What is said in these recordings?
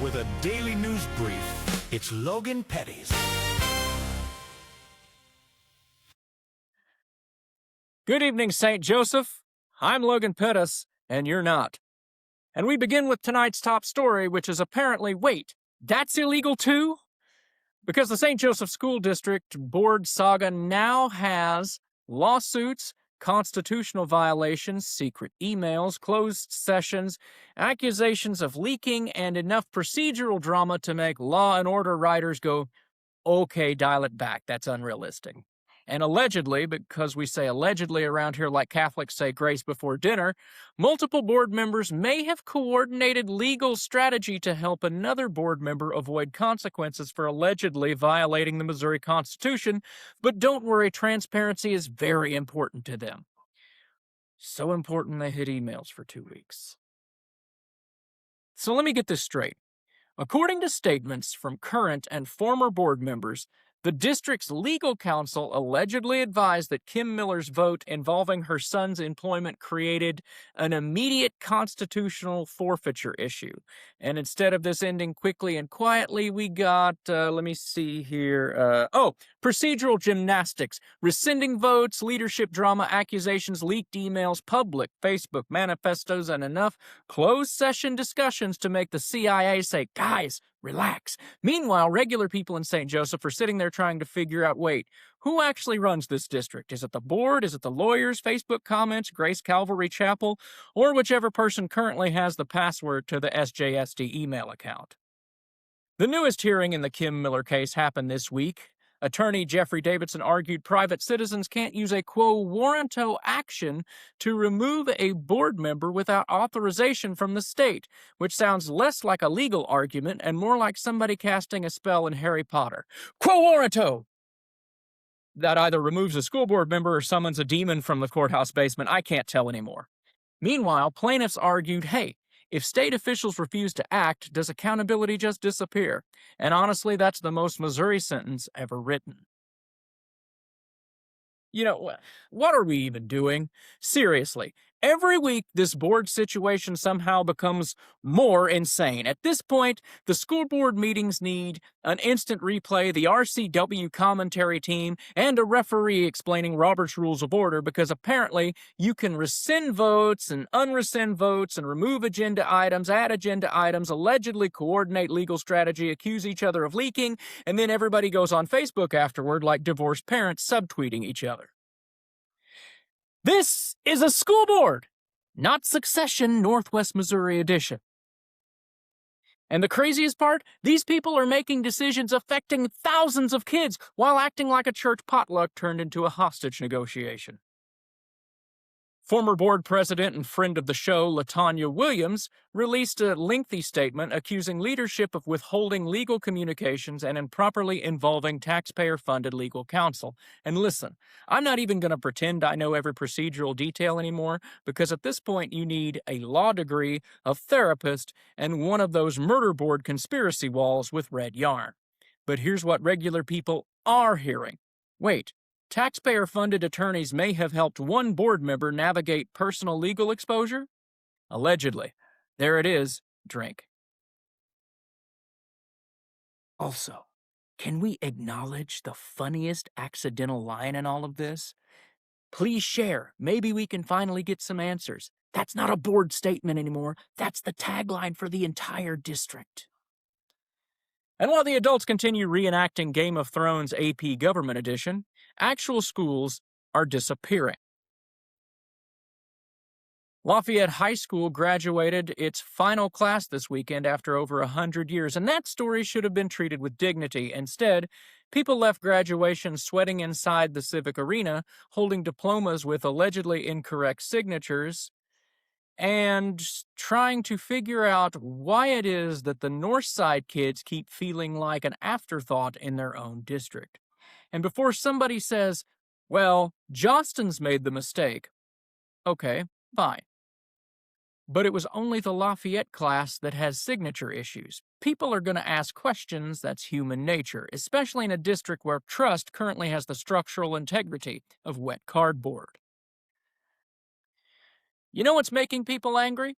with a daily news brief. It's Logan Pettis. Good evening, St. Joseph. I'm Logan Pettis, and you're not. And we begin with tonight's top story, which is apparently, wait, that's illegal too? Because the St. Joseph School District Board saga now has lawsuits, constitutional violations, secret emails, closed sessions, accusations of leaking, and enough procedural drama to make law and order writers go, okay, dial it back, that's unrealistic. And allegedly, because we say allegedly around here like Catholics say grace before dinner, multiple board members may have coordinated legal strategy to help another board member avoid consequences for allegedly violating the Missouri Constitution. But don't worry, transparency is very important to them. So important they hid emails for 2 weeks. So let me get this straight. According to statements from current and former board members, the district's legal counsel allegedly advised that Kim Miller's vote involving her son's employment created an immediate constitutional forfeiture issue. And instead of this ending quickly and quietly, we got, procedural gymnastics, rescinding votes, leadership drama, accusations, leaked emails, public Facebook manifestos, and enough closed session discussions to make the CIA say, guys, relax. Meanwhile, regular people in St. Joseph are sitting there trying to figure out, wait, who actually runs this district? Is it the board? Is it the lawyers, Facebook comments, Grace Calvary Chapel, or whichever person currently has the password to the SJSD email account? The newest hearing in the Kim Miller case happened this week. Attorney Jeffrey Davidson argued private citizens can't use a quo warranto action to remove a board member without authorization from the state, which sounds less like a legal argument and more like somebody casting a spell in Harry Potter. Quo warranto! That either removes a school board member or summons a demon from the courthouse basement. I can't tell anymore. Meanwhile, plaintiffs argued, hey, if state officials refuse to act, does accountability just disappear? And honestly, that's the most Missouri sentence ever written. You know, what are we even doing? Seriously, every week this board situation somehow becomes more insane. At this point, the school board meetings need an instant replay, the RCW commentary team, and a referee explaining Robert's Rules of Order, because apparently you can rescind votes and unrescind votes and remove agenda items, add agenda items, allegedly coordinate legal strategy, accuse each other of leaking, and then everybody goes on Facebook afterward like divorced parents subtweeting each other. This is a school board, not Succession Northwest Missouri edition. And the craziest part, these people are making decisions affecting thousands of kids while acting like a church potluck turned into a hostage negotiation. Former board president and friend of the show, LaTanya Williams, released a lengthy statement accusing leadership of withholding legal communications and improperly involving taxpayer-funded legal counsel. And listen, I'm not even going to pretend I know every procedural detail anymore, because at this point you need a law degree, a therapist, and one of those murder board conspiracy walls with red yarn. But here's what regular people are hearing. Wait. Taxpayer-funded attorneys may have helped one board member navigate personal legal exposure? Allegedly. There it is. Drink. Also, can we acknowledge the funniest accidental line in all of this? Please share. Maybe we can finally get some answers. That's not a board statement anymore. That's the tagline for the entire district. And while the adults continue reenacting Game of Thrones AP Government Edition, actual schools are disappearing. Lafayette High School graduated its final class this weekend after over 100 years, and that story should have been treated with dignity. Instead, people left graduation sweating inside the civic arena, holding diplomas with allegedly incorrect signatures, and trying to figure out why it is that the North Side kids keep feeling like an afterthought in their own district. And before somebody says, well, Jostin's made the mistake, okay, fine. But it was only the Lafayette class that has signature issues. People are going to ask questions. That's human nature, especially in a district where trust currently has the structural integrity of wet cardboard. You know what's making people angry?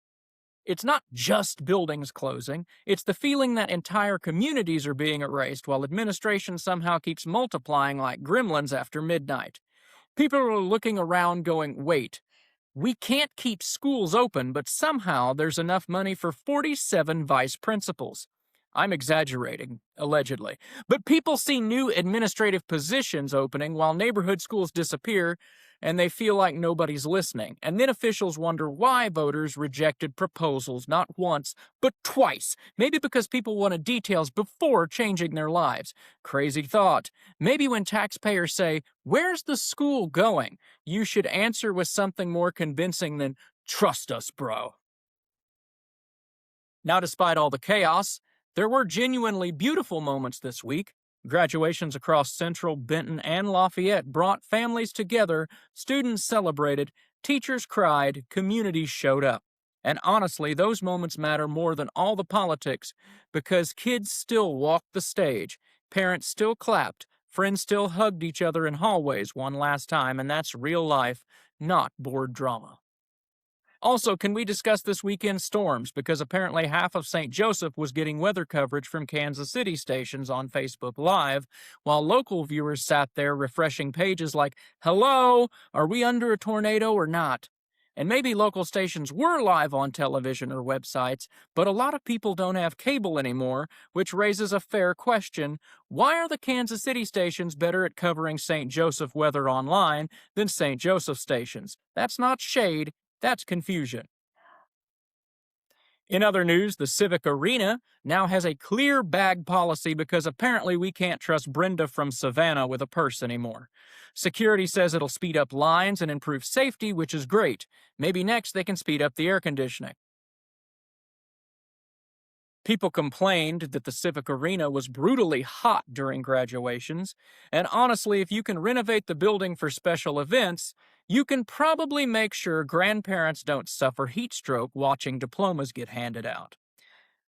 It's not just buildings closing, it's the feeling that entire communities are being erased while administration somehow keeps multiplying like gremlins after midnight. People are looking around going, wait, we can't keep schools open, but somehow there's enough money for 47 vice principals. I'm exaggerating, allegedly. But people see new administrative positions opening while neighborhood schools disappear, and they feel like nobody's listening. And then officials wonder why voters rejected proposals not once, but twice. Maybe because people wanted details before changing their lives. Crazy thought. Maybe when taxpayers say, "Where's the school going?" you should answer with something more convincing than, "Trust us, bro." Now, despite all the chaos, there were genuinely beautiful moments this week. Graduations across Central, Benton, and Lafayette brought families together, students celebrated, teachers cried, communities showed up. And honestly, those moments matter more than all the politics because kids still walked the stage, parents still clapped, friends still hugged each other in hallways one last time, and that's real life, not board drama. Also, can we discuss this weekend's storms? Because apparently half of St. Joseph was getting weather coverage from Kansas City stations on Facebook Live, while local viewers sat there refreshing pages like, "Hello, are we under a tornado or not?" And maybe local stations were live on television or websites, but a lot of people don't have cable anymore, which raises a fair question. Why are the Kansas City stations better at covering St. Joseph weather online than St. Joseph stations? That's not shade. That's confusion. In other news, the Civic Arena now has a clear bag policy because apparently we can't trust Brenda from Savannah with a purse anymore. Security says it'll speed up lines and improve safety, which is great. Maybe next they can speed up the air conditioning. People complained that the Civic Arena was brutally hot during graduations, and honestly, if you can renovate the building for special events, you can probably make sure grandparents don't suffer heat stroke watching diplomas get handed out.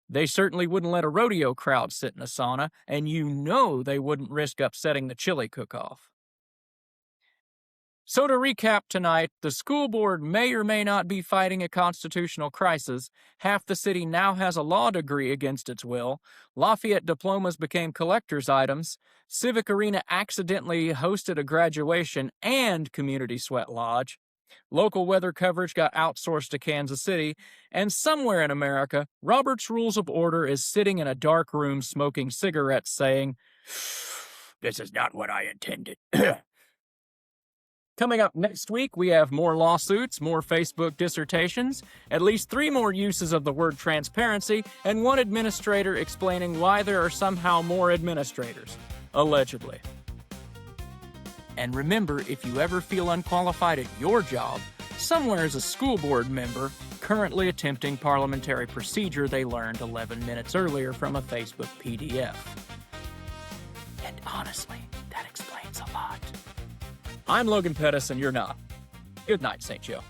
They certainly wouldn't let a rodeo crowd sit in a sauna, and you know they wouldn't risk upsetting the chili cook-off. So to recap tonight, the school board may or may not be fighting a constitutional crisis. Half the city now has a law degree against its will. Lafayette diplomas became collector's items. Civic Arena accidentally hosted a graduation and community sweat lodge. Local weather coverage got outsourced to Kansas City. And somewhere in America, Robert's Rules of Order is sitting in a dark room smoking cigarettes saying, "This is not what I intended." Coming up next week, we have more lawsuits, more Facebook dissertations, at least 3 more uses of the word transparency, and one administrator explaining why there are somehow more administrators, allegedly. And remember, if you ever feel unqualified at your job, somewhere is a school board member currently attempting parliamentary procedure they learned 11 minutes earlier from a Facebook PDF. And honestly, that explains a lot. I'm Logan Pettis, and you're not. Good night, St. Joe.